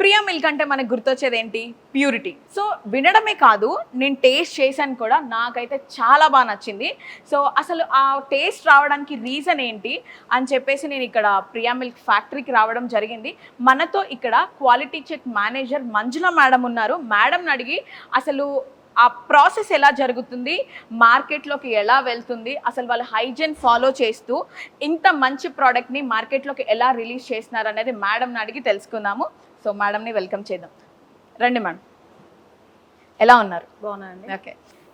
Priya milk అంటే మనకు గుర్తొచ్చేది ఏంటి? ప్యూరిటీ. సో వినడమే కాదు, నేను టేస్ట్ చేశాను కూడా. నాకైతే చాలా బాగా నచ్చింది. సో అసలు ఆ టేస్ట్ రావడానికి రీజన్ ఏంటి అని చెప్పేసి నేను ఇక్కడ ప్రియా మిల్క్ ఫ్యాక్టరీకి రావడం జరిగింది. మనతో ఇక్కడ క్వాలిటీ చెక్ మేనేజర్ మంజుల మేడం ఉన్నారు. మేడంని అడిగి అసలు ఆ ప్రాసెస్ ఎలా జరుగుతుంది, మార్కెట్లోకి ఎలా వెళ్తుంది, అసలు వాళ్ళు హైజీన్ ఫాలో చేస్తూ ఇంత మంచి ప్రోడక్ట్ని మార్కెట్లోకి ఎలా రిలీజ్ చేస్తున్నారు అనేది మేడంని అడిగి తెలుసుకుందాము. సో మేడంని వెల్కమ్ చేద్దాం. రండి మేడం, ఎలా ఉన్నారు? బాగున్నానండి. ఓకే,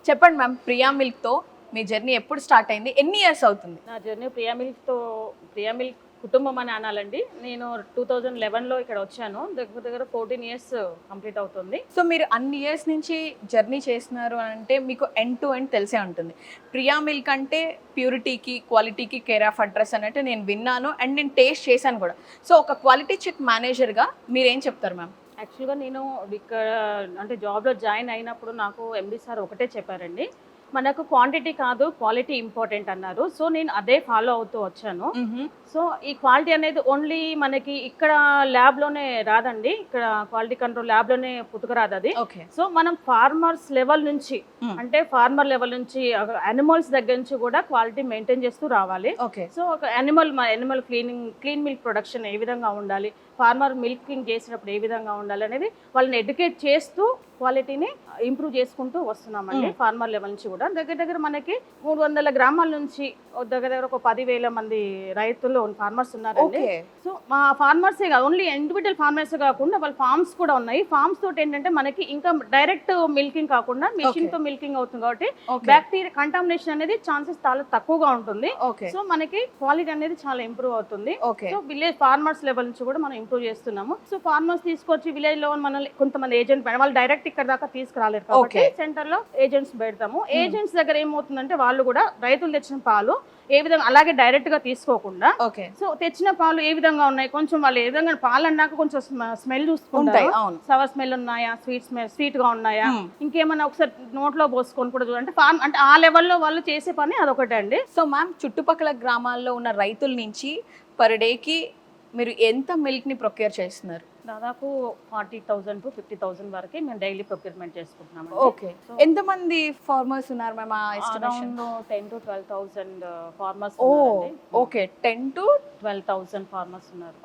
చెప్పండి మ్యామ్, ప్రియా మిల్క్తో మీ జర్నీ ఎప్పుడు స్టార్ట్ అయింది? ఎన్ని ఇయర్స్ అవుతుంది? నా జర్నీ ప్రియా మిల్క్ కుటుంబం అని అనాలండి. నేను 2011లో ఇక్కడ వచ్చాను. దగ్గర 14 ఇయర్స్ కంప్లీట్ అవుతుంది. సో మీరు అన్ని ఇయర్స్ నుంచి జర్నీ చేస్తున్నారు అని అంటే మీకు ఎండ్ టు ఎండ్ తెలిసే ఉంటుంది. ప్రియా మిల్క్ అంటే ప్యూరిటీకి, క్వాలిటీకి కేర్ ఆఫ్ అడ్రస్ అన్నట్టు నేను విన్నాను అండ్ నేను టేస్ట్ చేశాను కూడా. సో ఒక క్వాలిటీ చెక్ మేనేజర్గా మీరేం చెప్తారు మ్యామ్? యాక్చువల్గా నేను ఇక్కడ అంటే జాబ్లో జాయిన్ అయినప్పుడు నాకు ఎండి సార్ ఒకటే చెప్పారండి, మనకు క్వాంటిటీ కాదు క్వాలిటీ ఇంపార్టెంట్ అన్నారు. సో నేను అదే ఫాలో అవుతూ వచ్చాను. సో ఈ క్వాలిటీ అనేది ఓన్లీ మనకి ఇక్కడ ల్యాబ్లోనే రాదండి. ఇక్కడ క్వాలిటీ కంట్రోల్ ల్యాబ్లోనే పుట్టుకురాదు అది. సో మనం ఫార్మర్స్ లెవెల్ నుంచి అంటే ఫార్మర్ లెవెల్ నుంచి యానిమల్స్ దగ్గర నుంచి కూడా క్వాలిటీ మెయింటైన్ చేస్తూ రావాలి. సో ఒక యానిమల్ క్లీన్ మిల్క్ ప్రొడక్షన్ ఏ విధంగా ఉండాలి, ఫార్మర్ మిల్కింగ్ చేసినప్పుడు ఏ విధంగా ఉండాలి అనేది వాళ్ళని ఎడ్యుకేట్ చేస్తూ క్వాలిటీని ఇంప్రూవ్ చేసుకుంటూ వస్తున్నామండి. ఫార్మర్ లెవెల్ నుంచి కూడా దగ్గర మనకి 300 గ్రామాల నుంచి దగ్గర ఒక 10,000 మంది రైతులు ఫార్మర్స్ ఉన్నారండి. సో మా ఫార్మర్సే కాదు, ఓన్లీ ఇండివిజువల్ ఫార్మర్స్ కాకుండా వాళ్ళ ఫార్మ్స్ కూడా ఉన్నాయి. ఫార్మ్స్ తోటి ఏంటంటే మనకి ఇంకా డైరెక్ట్ మిల్కింగ్ కాకుండా మెషిన్ తో మిల్కింగ్ అవుతుంది కాబట్టి బ్యాక్టీరియా కంటామినేషన్ అనేది ఛాన్సెస్ చాలా తక్కువగా ఉంటుంది. సో మనకి క్వాలిటీ అనేది చాలా ఇంప్రూవ్ అవుతుంది. సో విలేజ్ ఫార్మర్స్ లెవెల్ నుంచి కూడా మనం ఇంప్రూవ్ చేస్తున్నాము. సో ఫార్మర్స్ తీసుకొచ్చి విలేజ్ లో మనం కొంతమంది ఏజెంట్ వాళ్ళు డైరెక్ట్ ఇక్కడ దాకా తీసుకురాలేరు కాబట్టి సెంటర్ లో ఏజెంట్స్ పెడతాము. ఏజెంట్స్ దగ్గర ఏమవుతుందంటే వాళ్ళు కూడా రైతులు తెచ్చిన పాలు ఏ విధంగా అలాగే డైరెక్ట్ గా తీసుకోకుండా సో తెచ్చిన పాలు ఏ విధంగా ఉన్నాయి, కొంచెం వాళ్ళు ఏ విధంగా పాలు అన్నాక కొంచెం స్మెల్ చూసుకుంటారు. సవర్ స్మెల్ ఉన్నాయా, స్వీట్ గా ఉన్నాయా, ఇంకేమన్నా ఒకసారి నోట్లో పోసుకొని కూడా చూడండి. ఫార్మ్ అంటే ఆ లెవెల్లో వాళ్ళు చేసే పని అదొకటే అండి. సో మ్యామ్, చుట్టుపక్కల గ్రామాల్లో ఉన్న రైతుల నుంచి పర్ డేకి మీరు ఎంత మిల్క్ ని ప్రొక్యూర్ చేస్తున్నారు? దాదాపు 40,000 to 50,000 వరకు మేము డైలీ ప్రొక్యూర్మెంట్ చేసుకుంటున్నాం. ఓకే, ఎంతమంది ఫార్మర్స్ ఉన్నారు ma'am? Around 10 to 12,000 farmers. Okay, 10 to 12,000 farmers ఉన్నారు.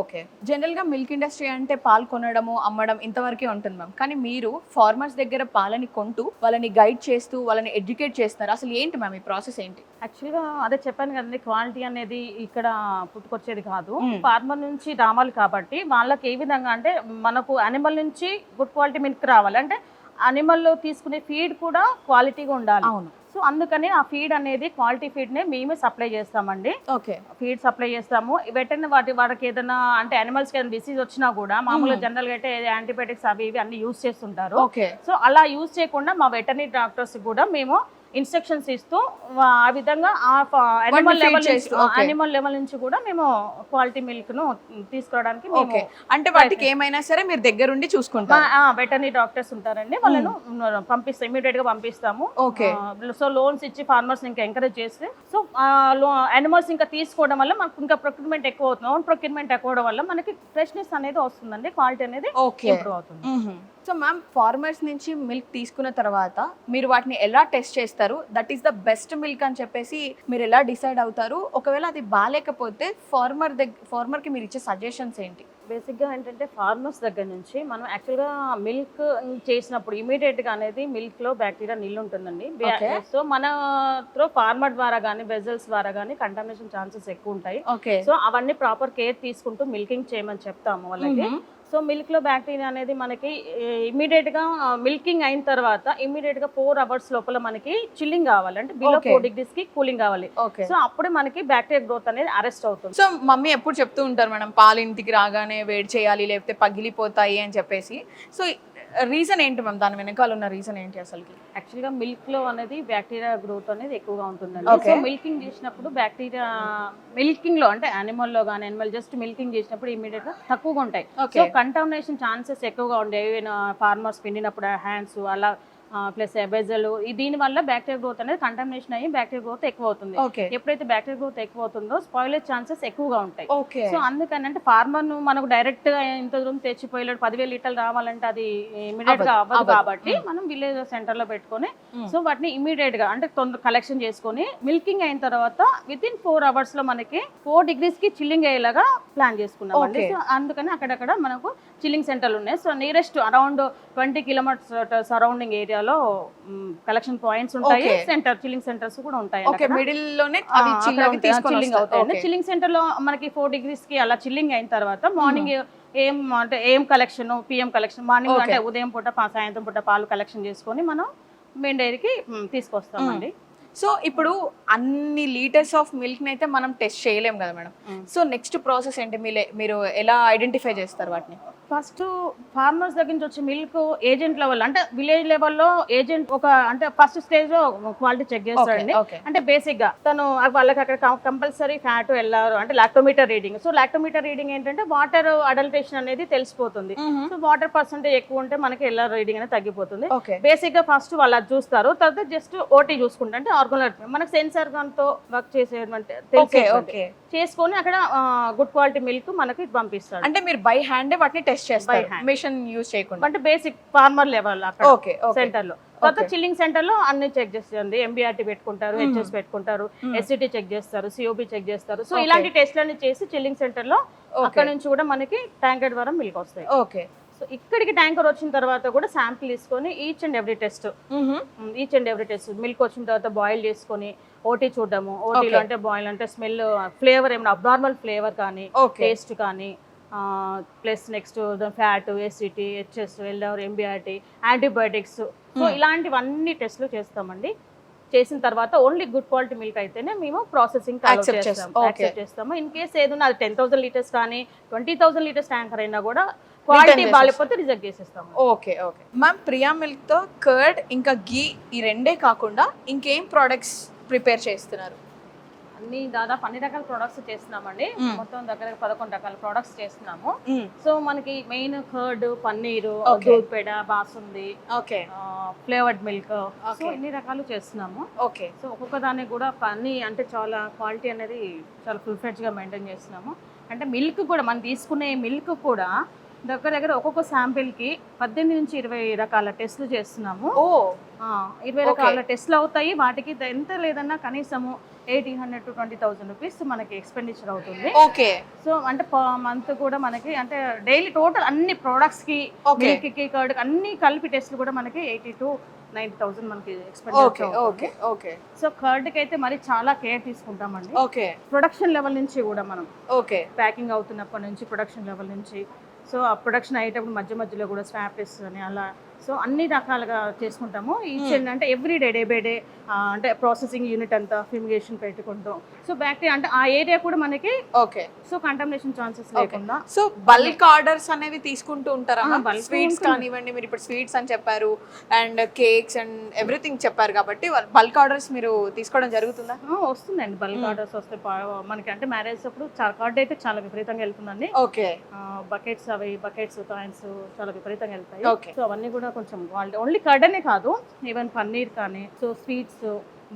ఓకే. జనరల్ గా మిల్క్ ఇండస్ట్రీ అంటే పాలు కొనడము, అమ్మడం ఇంతవరకే ఉంటుంది మ్యామ్. కానీ మీరు ఫార్మర్స్ దగ్గర పాలని కొంటూ వాళ్ళని గైడ్ చేస్తూ వాళ్ళని ఎడ్యుకేట్ చేస్తున్నారు. అసలు ఏంటి మ్యామ్ ఈ ప్రాసెస్ ఏంటి? యాక్చువల్గా అదే చెప్పాను కదండి, క్వాలిటీ అనేది ఇక్కడ పుట్టుకొచ్చేది కాదు, ఫార్మర్ నుంచి రావాలి. కాబట్టి వాళ్ళకి ఏ విధంగా అంటే మనకు అనిమల్ నుంచి గుడ్ క్వాలిటీ మిల్క్ రావాలి అంటే అనిమల్ లో తీసుకునే ఫీడ్ కూడా క్వాలిటీగా ఉండాలి. అవును. సో అందుకని ఆ ఫీడ్ అనేది క్వాలిటీ ఫీడ్ నే మేమే సప్లై చేస్తామండి. ఫీడ్ సప్లై చేస్తాము. వెంటనే వాటికి ఏదైనా అంటే అనిమల్స్ కి ఏదైనా డిసీజ్ వచ్చినా కూడా మామూలుగా జనరల్ గా అయితే యాంటీబయాటిక్స్ అవి ఇవి అన్ని యూజ్ చేస్తుంటారు. సో అలా యూజ్ చేయకుండా మా వెటర్నరీ డాక్టర్స్ కూడా మేము ఇన్స్ట్రక్షన్స్ ఇస్తూ ఆ విధంగా అనిమల్ లెవెల్ నుంచి కూడా మేము క్వాలిటీ మిల్క్ ను తీసుకురావడానికి అంటే వాటికి ఏమైనా సరే మీరు దగ్గరుండి చూసుకుంటారు. వెటర్నరీ డాక్టర్స్ ఉంటారండి, వాళ్ళను పంపిస్తాం, ఇమీడియట్ గా పంపిస్తాము. సో లోన్స్ ఇచ్చి ఫార్మర్స్ ఇంకా ఎంకరేజ్ చేస్తే సో అనిమల్స్ ఇంకా తీసుకోవడం వల్ల మనకు ఇంకా ప్రొక్యూర్మెంట్ ఎక్కువ అవుతుంది. ఓన్ ప్రొక్యూర్మెంట్ ఎక్కువ అవడం వల్ల మనకి ఫ్రెష్నెస్ అనేది వస్తుందండి, క్వాలిటీ అనేది ఇంప్రూవ్ అవుతుంది. సో మ్యామ్, ఫార్మర్స్ నుంచి మిల్క్ తీసుకున్న తర్వాత మీరు వాటిని ఎలా టెస్ట్ చేస్తారు? That is the best milk అని చెప్పేసి మీరు ఎలా డిసైడ్ అవుతారు? ఒకవేళ అది బాగాలేకపోతే ఫార్మర్కి మీరు ఇచ్చే సజెషన్స్ ఏంటి? బేసిక్గా ఏంటంటే ఫార్మర్స్ దగ్గర నుంచి మనం యాక్చువల్గా మిల్క్ చేసినప్పుడు ఇమీడియట్గా అనేది మిల్క్లో బ్యాక్టీరియా నిల్లు ఉంటుందండి. సో మన త్రో ఫార్మర్ ద్వారా కానీ వెజల్స్ ద్వారా కానీ కంటామినేషన్ ఛాన్సెస్ ఎక్కువ ఉంటాయి. సో అవన్నీ ప్రాపర్ కేర్ తీసుకుంటూ మిల్కింగ్ చేయమని చెప్తాము వాళ్ళకి. సో మిల్క్లో బ్యాక్టీరియా అనేది మనకి ఇమీడియట్గా మిల్కింగ్ అయిన తర్వాత ఇమీడియట్గా 4 hours లోపల మనకి చిల్లింగ్ కావాలి, అంటే బిలో 4 degrees కి కూలింగ్ కావాలి. సో అప్పుడే మనకి బ్యాక్టీరియా గ్రోత్ అనేది అరెస్ట్ అవుతుంది. సో మమ్మీ ఎప్పుడు చెప్తూ ఉంటారు మేడం, పాలు ఇంటికి రాగానే వేడి చేయాలి లేకపోతే పగిలిపోతాయి అని చెప్పేసి. సో రీజన్ ఏంటి మ్యామ్, దాని వెనకాల ఉన్న రీజన్ ఏంటి అసలుకి? యాక్చువల్గా మిల్క్ లో అనేది బ్యాక్టీరియా గ్రోత్ అనేది ఎక్కువగా ఉంటుందండి. సో మిల్కింగ్ చేసినప్పుడు బ్యాక్టీరియా మిల్కింగ్ లో అంటే యానిమల్ లో కానీ యానిమల్ జస్ట్ మిల్కింగ్ చేసినప్పుడు ఇమీడియట్ గా తక్కువగా ఉంటాయి. సో కంటామినేషన్ ఛాన్సెస్ ఎక్కువగా ఉండే ఫార్మర్స్ పిండినప్పుడు హ్యాండ్స్ అలా ప్లస్ ఎబెజల్ దీని వల్ల బ్యాక్టీరియా గ్రోత్ అనేది కంటామినేషన్ అయ్యి బ్యాక్టీరియా గ్రోత్ ఎక్కువ అవుతుంది. ఓకే ఎప్పుడైతే బ్యాక్టీరియా గ్రోత్ ఎక్కువ అవుతుందో స్పాయిలేజ్ ఛాన్సెస్ ఎక్కువగా ఉంటాయి. ఓకే సో అందుకని అంటే ఫార్మర్ ను మనకు డైరెక్ట్ గా ఇంత దూరం తెచ్చిపోయలేడు 10,000 లీటర్లు రావాలంటే అది ఇమీడియట్ గా అవ్వదు కాబట్టి మనం విలేజ్ సెంటర్ లో పెట్టుకొని సో వాటిని ఇమీడియట్ గా అంటే తొందర కలెక్షన్ చేసుకొని మిల్కింగ్ అయిన తర్వాత విత్ ఇన్ 4 hours లో మనకి 4 degrees కి చిల్లింగ్ అయ్యేలాగా ప్లాన్ చేసుకున్నాం అండి. సో అందుకని అక్కడక్కడ మనకు చిల్లింగ్ సెంటర్లు ఉన్నాయి. So nearest around 20 kilometers surrounding ఏరియాలో కలెక్షన్ పాయింట్స్ ఉంటాయి. సెంటర్ చిల్లింగ్ సెంటర్స్ కూడా ఉంటాయి. ఓకే మిడిల్ లోనే అవి చిల్లింగ్ అవుతాయండి. చిల్లింగ్ సెంటర్ లో మనకి 4 degrees కి అలా చిల్లింగ్ అయిన తర్వాత మార్నింగ్ ఏం కలెక్షన్ పిఎం కలెక్షన్ మార్నింగ్ అంటే ఉదయం పూట సాయంత్రం పూట పాలు కలెక్షన్ చేసుకొని మనం మెయిన్ డైరీకి తీసుకొస్తామండి. సో ఇప్పుడు అన్ని లీటర్స్ ఆఫ్ మిల్క్ ని అయితే మనం టెస్ట్ చేయలేం కదా మేడం. సో నెక్స్ట్ ప్రాసెస్ ఏంటి, మీరు ఎలా ఐడెంటిఫై చేస్తారు వాటిని? ఫస్ట్ ఫార్మర్స్ దగ్గర నుంచి వచ్చే మిల్క్ ఏజెంట్ లెవెల్ అంటే విలేజ్ లెవెల్లో ఏజెంట్ ఒక అంటే ఫస్ట్ స్టేజ్ లో క్వాలిటీ చెక్ చేస్తాడండి. అంటే బేసిక్ గా తను వాళ్ళకి అక్కడ కంపల్సరీ ఫ్యాట్ వెళ్ళారు అంటే lactometer reading. So lactometer reading ఏంటంటే వాటర్ అడల్టేషన్ అనేది తెలిసిపోతుంది. సో వాటర్ పర్సెంటేజ్ ఎక్కువ ఉంటే మనకి ఎల్ఆర్ రీడింగ్ అనేది తగ్గిపోతుంది. బేసిక్ గా ఫస్ట్ వాళ్ళు అది చూస్తారు. తర్వాత జస్ట్ ఓటీ చూసుకుంటే అంటే ఆర్గనల్ మనకు సెన్సార్ తో వర్క్ చేసేటువంటి చేసుకొని అక్కడ గుడ్ క్వాలిటీ మిల్క్ మనకి పంపిస్తారు. అంటే మీరు బై హ్యాండ్ వాటిని టెస్ట్ చేస్తారు మిషన్ యూస్ చేయకుండా, అంటే బేసిక్ ఫార్మర్ లెవెల్ అక్కడ సెంటర్ లో. తర్వాత చిల్లింగ్ సెంటర్ లో అన్ని చెక్ చేస్తుంది. ఎంబీఆర్టీ పెట్టుకుంటారు, హెచ్ఎస్ పెట్టుకుంటారు, ఎస్సిటీ చెక్ చేస్తారు, సిఓబి చెక్ చేస్తారు. సో ఇలాంటి టెస్ట్లన్నీ చేసి చిల్లింగ్ సెంటర్ లో అక్కడ నుంచి కూడా మనకి ట్యాంకర్ ద్వారా మిల్క్ వస్తాయి. ఓకే సో ఇక్కడికి ట్యాంకర్ వచ్చిన తర్వాత కూడా శాంపిల్ తీసుకొని each and every test milk వచ్చిన తర్వాత బాయిల్ చేసుకొని ఓటీ చూడడము. ఓటీలో అంటే బాయిల్ అంటే స్మెల్ ఫ్లేవర్ ఏమైనా అబ్నార్మల్ ఫ్లేవర్ కానీ టేస్ట్ కానీ plus next fat SCT HS LR MBRT antibiotics. So ఇలాంటివన్నీ టెస్ట్లు చేస్తామండి. చేసిన తర్వాత ఓన్లీ గుడ్ క్వాలిటీ మిల్క్ అయితేనే మేము ప్రాసెసింగ్ యాక్సెప్ట్ చేస్తాము. ఇన్ కేస్ ఏదైనా అది 10,000 లీటర్స్ కానీ 20,000 లీటర్స్ ట్యాంకర్ అయినా కూడా క్వాలిటీ బాగాలేకపోతే రిజెక్ట్ చేసేస్తాము. Okay okay ma'am, Priya milk తో కర్డ్ ఇంకా గీ ఈ రెండే కాకుండా ఇంకేం ప్రొడక్ట్స్ ప్రిపేర్ చేస్తున్నారు? అన్ని దాదాపు అన్ని రకాల ప్రొడక్ట్స్ చేస్తున్నామండి. మొత్తం దగ్గర 11 రకాల ప్రొడక్ట్స్ చేస్తున్నాము. సో మనకి మెయిన్ కర్డ్, పన్నీరు, దూద్ పేడ, బాసుంది, ఫ్లేవర్డ్ మిల్క్, సో ఇన్ని రకాలు చేస్తున్నాము. ఓకే సో ఒక్కొక్క దానికి కూడా అన్ని అంటే చాలా క్వాలిటీ అనేది చాలా ఫుల్ ఫ్లెడ్జ్ గా మెయింటైన్ చేస్తున్నాము. అంటే మిల్క్ కూడా మనం తీసుకునే మిల్క్ కూడా దగ్గర ఒక్కొక్క శాంపిల్ కి 18 నుంచి 20 రకాల టెస్ట్లు చేస్తున్నాము. 20 రకాల టెస్ట్లు అవుతాయి. వాటికి ఎంత లేదన్నా కనీసము 1,800 to 20,000 రూపీస్ మనకి ఎక్స్పెండిచర్ అవుతుంది. ఓకే సో అంటే మంత్ కూడా మనకి అంటే డైలీ టోటల్ అన్ని ప్రొడక్ట్స్ కి మిల్క్ కి కర్డ్ అన్ని కలిపి టెస్ట్లు కూడా మనకి 80,000 to 90,000 మనకి ఎక్స్పెండిచర్ అవుతుంది. సో కర్డ్ కి అయితే మరి చాలా కేర్ తీసుకుంటామండి. ప్రొడక్షన్ లెవెల్ నుంచి కూడా మనం ప్యాకింగ్ అవుతున్నప్పటి నుంచి ప్రొడక్షన్ లెవెల్ నుంచి సో ఆ ప్రొడక్షన్ అయ్యేటప్పుడు మధ్యలో కూడా స్వాప్ టెస్ట్ అని అలా సో అన్ని రకాలుగా చేసుకుంటాము. ఈచ్ అంటే ఎవ్రీ డే బై డే అంటే ప్రాసెసింగ్ యూనిట్ అంతా ఫ్యూమిగేషన్ పెట్టుకుంటాం. సో బ్యాక్టీరియా అంటే ఆ ఏరియా కూడా మనకి సో కంటామినేషన్ ఛాన్సెస్ లేకుండా. సో బల్క్ ఆర్డర్స్ అనేవి తీసుకుంటూ ఉంటారా? స్వీట్స్ కానివ్వండి, మీరు ఇప్పుడు స్వీట్స్ అని చెప్పారు అండ్ కేక్స్ అండ్ ఎవ్రీథింగ్ చెప్పారు కాబట్టి బల్క్ ఆర్డర్స్ మీరు తీసుకోవడం జరుగుతుందా? వస్తుందండి, బల్క్ ఆర్డర్స్ వస్తాయి మనకి. అంటే మ్యారేజ్ అప్పుడు కార్డ్ అయితే చాలా విపరీతంగా వెళ్తుందండి. బకెట్స్ కాయిన్స్ చాలా విపరీతంగా వెళ్తాయి. సో అవన్నీ కూడా కొంచెం క్వాలిటీ ఓన్లీ కర్డ్ అనే కాదు, ఈవెన్ పన్నీర్ కానీ సో స్వీట్స్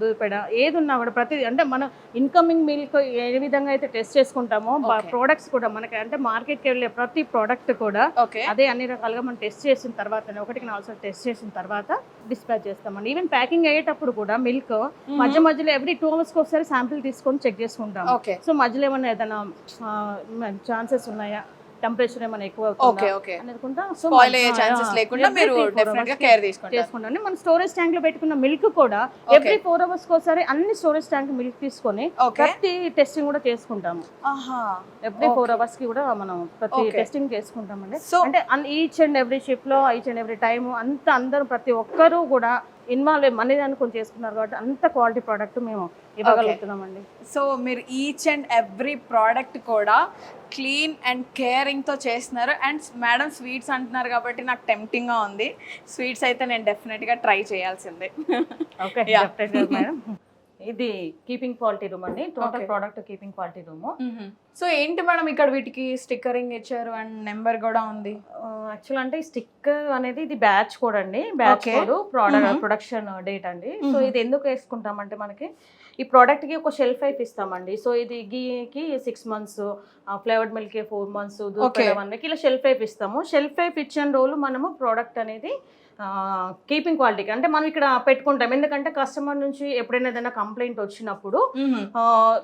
దూదపేడ ఏది ఉన్నా కూడా ప్రతి అంటే మనం ఇన్కమింగ్ మిల్క్ ఏ విధంగా అయితే టెస్ట్ చేసుకుంటామో ప్రోడక్ట్స్ కూడా మనకి అంటే మార్కెట్కి వెళ్ళే ప్రతి ప్రోడక్ట్ కూడా అదే అన్ని రకాలుగా మనం టెస్ట్ చేసిన తర్వాత 1-4 టెస్ట్ చేసిన తర్వాత డిస్పాచ్ చేస్తామండి. ఈవెన్ ప్యాకింగ్ అయ్యేటప్పుడు కూడా మిల్క్ మధ్యలో ఎవ్రీ 2 hours ఒకసారి శాంపిల్ తీసుకొని చెక్ చేసుకుంటాం. సో మధ్యలో ఏమైనా ఏదైనా ఛాన్సెస్ ఉన్నాయా, టెంపరేచర్ ఏమైనా ఎక్కువ చేసుకుంటాం. మన స్టోరేజ్ ట్యాంక్ లో పెట్టుకున్న మిల్క్ కూడా ఎవ్రీ 4 hours ఒకసారి అన్ని స్టోరేజ్ ట్యాంక్ మిల్క్ తీసుకొని ప్రతి టెస్టింగ్ కూడా చేసుకుంటాము. ఎవ్రీ 4 hours కి కూడా మనం ప్రతి టెస్టింగ్ చేసుకుంటామండి. అంటే ఈచ్ అండ్ ఎవ్రీ షిప్ లో ఈచ్ అండ్ ఎవ్రీ టైమ్ అంతా అందరూ ప్రతి ఒక్కరూ కూడా ఇన్వాల్వ్ మనీ అనుకుని చేసుకున్నారు కాబట్టి అంత క్వాలిటీ ప్రోడక్ట్ మేము ఇవ్వగలుగుతున్నామండి. సో మీరు ఈచ్ అండ్ ఎవ్రీ ప్రోడక్ట్ కూడా క్లీన్ అండ్ కేరింగ్తో చేస్తున్నారు. అండ్ మేడం స్వీట్స్ అంటున్నారు కాబట్టి నాకు టెంప్టింగ్గా ఉంది. స్వీట్స్ అయితే నేను డెఫినెట్గా ట్రై చేయాల్సిందే. Okay madam. ఇది కీపింగ్ క్వాలిటీ రూమ్ అండి, total product keeping quality room. So ఏంటి మేడం ఇక్కడ వీటికి స్టిక్కరింగ్ ఇచ్చారు అండ్ నెంబర్ కూడా ఉంది? యాక్చువల్ అంటే స్టిక్ అనేది ఇది బ్యాచ్ కోడ్ అండి, batch Okay. Code production date అండి. సో ఇది ఎందుకు వేసుకుంటామంటే మనకి ఈ ప్రోడక్ట్ కి ఒక షెల్ఫ్ లైఫ్ ఇస్తామండి. సో ఇది గీకి 6 months, flavoured milk 4 months, Okay. 1 week ఇలా షెల్ఫ్ లైఫ్ ఇస్తాము. షెల్ఫ్ లైఫ్ ఇచ్చిన రోజు మనము ప్రోడక్ట్ అనేది కీపింగ్ క్వాలిటీకి అంటే మనం ఇక్కడ పెట్టుకుంటాం. ఎందుకంటే కస్టమర్ నుంచి ఎప్పుడైనా ఏదైనా కంప్లైంట్ వచ్చినప్పుడు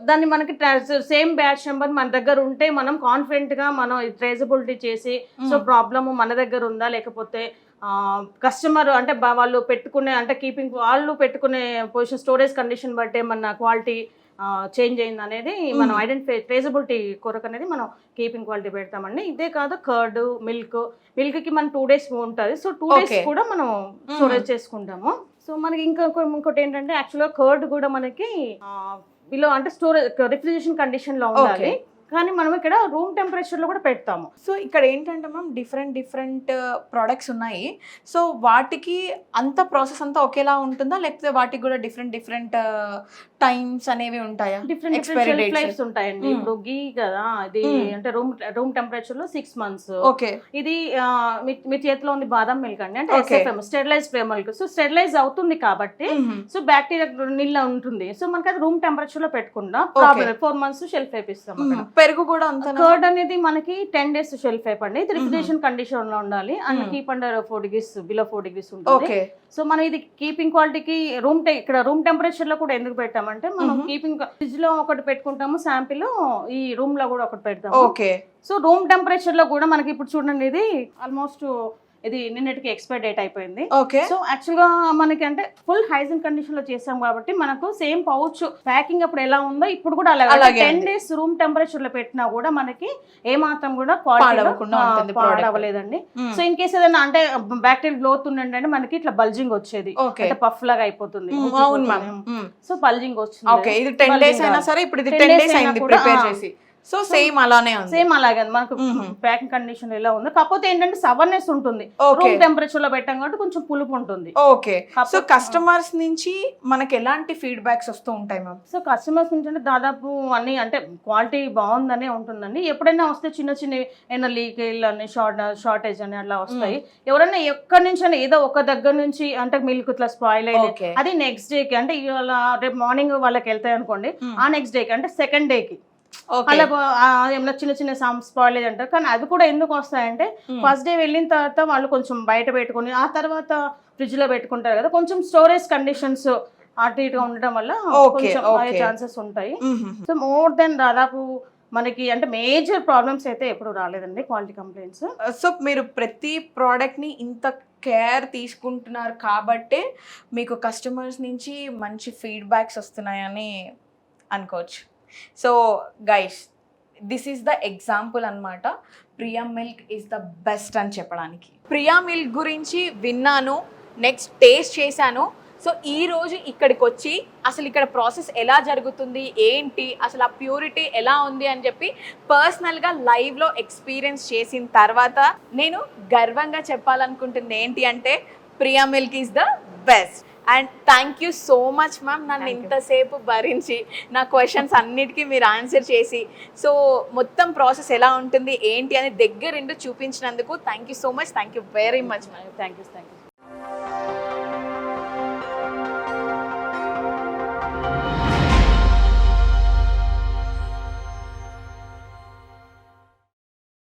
దాన్ని మనకి సేమ్ బ్యాచ్ నెంబర్ మన దగ్గర ఉంటే మనం కాన్ఫిడెంట్ గా మనం ట్రేజబిలిటీ చేసి సో ప్రాబ్లమ్ మన దగ్గర ఉందా లేకపోతే కస్టమర్ అంటే వాళ్ళు పెట్టుకునే అంటే కీపింగ్ వాళ్ళు పెట్టుకునే పొజిషన్ స్టోరేజ్ కండిషన్ బట్టి మన క్వాలిటీ చేంజ్ అయింది అనేది మనం ఐడెంటిఫై ట్రేజబిలిటీ కొరకు అనేది మనం కీపింగ్ క్వాలిటీ పెడతామండి. ఇదే కాదు కర్డ్ మిల్క్ కి మనం 2 days ఉంటుంది. So 2 days Okay. కూడా మనం స్టోరేజ్ చేసుకుంటాము. సో మనకి ఇంకోటి ఏంటంటే యాక్చువల్గా కర్డ్ కూడా మనకి బిలో అంటే స్టోరేజ్ రిఫ్రిజరేషన్ కండిషన్ లో ఉండాలి. కానీ మనం ఇక్కడ రూమ్ టెంపరేచర్ లో కూడా పెడతాము. సో ఇక్కడ ఏంటంటే మ్యామ్ డిఫరెంట్ ప్రోడక్ట్స్ ఉన్నాయి. సో వాటికి అంత ప్రాసెస్ అంతా ఒకేలా ఉంటుందా లేకపోతే వాటికి కూడా డిఫరెంట్ టైమ్స్ అనేవి ఉంటాయా? Different Expiry dates. లైఫ్స్ ఉంటాయండి. ఇప్పుడు గీ కదా ఇది అంటే రూమ్ టెంపరేచర్ లో 6 months. ఓకే. ఇది మీ చేతిలో ఉంది బాదం మిల్క్ అండి, అంటే Okay. SFM sterilize free milk. So sterilize అవుతుంది కాబట్టి సో బ్యాక్టీరియా నిల్ల ఉంటుంది. సో మనకి అది రూమ్ టెంపరేచర్ లో పెట్టుకుంటా ప్రాబ్లం 4 months షెల్ఫ్ లైఫ్ ఇస్తాం. పెరుగు కూడా అంత కర్డ్ అనేది మనకి 10 days షెల్ఫ్ లైఫ్ అండి. ఇది రిఫ్రిజరేషన్ కండిషన్ లో ఉండాలి and keep under 4 degrees below 4 degrees ఉంటుంది. ఓకే. సో మనం ఇది కీపింగ్ క్వాలిటీకి ఇక్కడ రూమ్ టెంపరేచర్ లో కూడా ఎందుకు పెట్టామంటే మనం కీపింగ్ ఫ్రిడ్జ్ లో ఒకటి పెట్టుకుంటాము శాంపిల్, ఈ రూమ్ లో కూడా ఒకటి పెడతాము. ఓకే. సో రూమ్ టెంపరేచర్ లో కూడా మనకి ఇప్పుడు చూడండి ఇది ఆల్మోస్ట్ ఇది నిన్నటికి ఎక్స్పైర్ డేట్ అయిపోయింది. ఓకే. సో యాక్చువల్ గా మనకి అంటే ఫుల్ హైజీన్ కండిషన్ లో చేసాం కాబట్టి మనకు సేమ్ పౌచ్ ప్యాకింగ్ అప్పుడు ఎలా ఉందో ఇప్పుడు కూడా అలాగే 10 days రూమ్ టెంపరేచర్ లో పెట్టినా కూడా మనకి ఏ మాత్రం కూడా పాడవలేదండి. సో ఇన్ కేస్ ఏదైనా అంటే బ్యాక్టీరియల్ గ్రోత్ ఉండండి మనకి ఇట్లా బల్జింగ్ వచ్చేది, అంటే పఫ్ లాగా అయిపోతుంది. అవును మ్యామ్. సో బల్జింగ్ వచ్చింది. ఓకే. ఇది 10 days అయినా సరే ఇప్పుడు ఇది 10 days అయింది ప్రిపేర్ చేసి. సో సేమ్ అలానే ఉంది. సేమ్ అలాగే మనకు ప్యాకింగ్ కండిషన్ ఎలా ఉంది. కాకపోతే ఏంటంటే సవర్నెస్ ఉంటుంది, రూమ్ టెంపరేచర్ లో పెట్టాం కాబట్టి కొంచెం పులుపు ఉంటుంది. ఓకే. సో కస్టమర్స్ నుంచి మనకి ఎలాంటి ఫీడ్బ్యాక్స్ వస్తూ ఉంటాయి మ్యామ్? సో కస్టమర్స్ నుంచి అంటే దాదాపు అన్ని అంటే క్వాలిటీ బాగుందనే ఉంటుందండి. ఎప్పుడైనా వస్తే చిన్న ఏమైనా లీకేజ్ అని షార్టేజ్ అని అలా వస్తాయి. ఎవరైనా ఎక్కడి నుంచి అయినా ఏదో ఒక దగ్గర నుంచి అంటే మిల్క్ ఇట్లా స్పాయిల్ అయ్యింది అది నెక్స్ట్ డేకి అంటే ఇవాళ రేపు మార్నింగ్ వాళ్ళకి వెళ్తాయి అనుకోండి, ఆ నెక్స్ట్ డేకి అంటే సెకండ్ డేకి అలా ఏమైనా చిన్న స్పాయిలేజ్ అంటారు. కానీ అది కూడా ఎందుకు వస్తాయంటే ఫస్ట్ డే వెళ్ళిన తర్వాత వాళ్ళు కొంచెం బయట పెట్టుకుని ఆ తర్వాత ఫ్రిడ్జ్ లో పెట్టుకుంటారు కదా, కొంచెం స్టోరేజ్ కండిషన్స్ అటు ఇటుగా ఉండడం వల్ల ఛాన్సెస్ ఉంటాయి. సో మోర్ దెన్ దాదాపు మనకి అంటే మేజర్ ప్రాబ్లమ్స్ అయితే ఎప్పుడు రాలేదండి క్వాలిటీ కంప్లైంట్స్. సో మీరు ప్రతి ప్రోడక్ట్ ని ఇంత కేర్ తీసుకుంటున్నారు కాబట్టే మీకు కస్టమర్స్ నుంచి మంచి ఫీడ్బ్యాక్స్ వస్తున్నాయని అనుకోవచ్చు. So guys this is the example అనమాట. Priya milk is the best అని చెప్పడానికి. ప్రియా మిల్క్ గురించి విన్నాను, నెక్స్ట్ టేస్ట్ చేశాను. సో ఈరోజు ఇక్కడికి వచ్చి అసలు ఇక్కడ ప్రాసెస్ ఎలా జరుగుతుంది ఏంటి అసలు ఆ ప్యూరిటీ ఎలా ఉంది అని చెప్పి పర్సనల్గా లైవ్లో ఎక్స్పీరియన్స్ చేసిన తర్వాత నేను గర్వంగా చెప్పాలనుకుంటుంది ఏంటి అంటే Priya milk is the best. And thank you so much ma'am, నన్ను ఇంతసేపు భరించి నా క్వశ్చన్స్ అన్నిటికీ మీరు ఆన్సర్ చేసి సో మొత్తం ప్రాసెస్ ఎలా ఉంటుంది ఏంటి అని దగ్గరుండి చూపించినందుకు thank you so much. Thank you very much ma'am. Thank you.